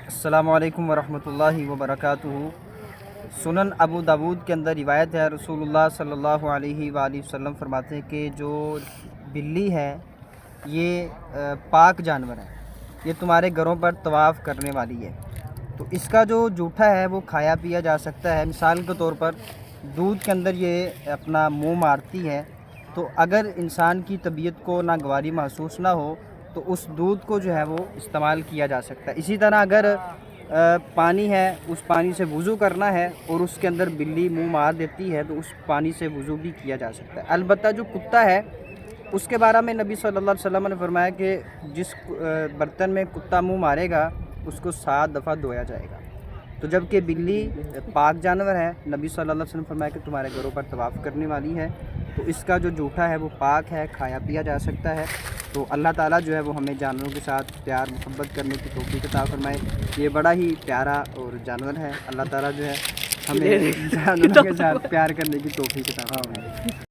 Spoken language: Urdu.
السلام علیکم ورحمۃ اللہ وبرکاتہ۔ سنن ابو داود کے اندر روایت ہے، رسول اللہ صلی اللہ علیہ وآلہ وسلم فرماتے ہیں کہ جو بلی ہے یہ پاک جانور ہے، یہ تمہارے گھروں پر طواف کرنے والی ہے، تو اس کا جو جوٹھا ہے وہ کھایا پیا جا سکتا ہے۔ مثال کے طور پر دودھ کے اندر یہ اپنا منہ مارتی ہے، تو اگر انسان کی طبیعت کو ناگواری محسوس نہ ہو تو اس دودھ کو جو ہے وہ استعمال کیا جا سکتا ہے۔ اسی طرح اگر پانی ہے، اس پانی سے وضو کرنا ہے اور اس کے اندر بلی منہ مار دیتی ہے تو اس پانی سے وضو بھی کیا جا سکتا ہے۔ البتہ جو کتا ہے اس کے بارے میں نبی صلی اللہ علیہ وسلم نے فرمایا کہ جس برتن میں کتا منہ مارے گا اس کو 7 دفعہ دھویا جائے گا، تو جب کہ بلی پاک جانور ہے، نبی صلی اللہ علیہ وسلم نے فرمایا کہ تمہارے گھروں پر طواف کرنے والی ہے، تو اس کا جو جوٹھا ہے وہ پاک ہے، کھایا پیا جا سکتا ہے۔ تو اللہ تعالیٰ جو ہے وہ ہمیں جانوروں کے ساتھ پیار محبت کرنے کی توفیق عطا فرمائے۔ یہ بڑا ہی پیارا اور جانور ہے، اللہ تعالیٰ جو ہے ہمیں جانوروں کے ساتھ پیار کرنے کی توفیق عطا فرمائے۔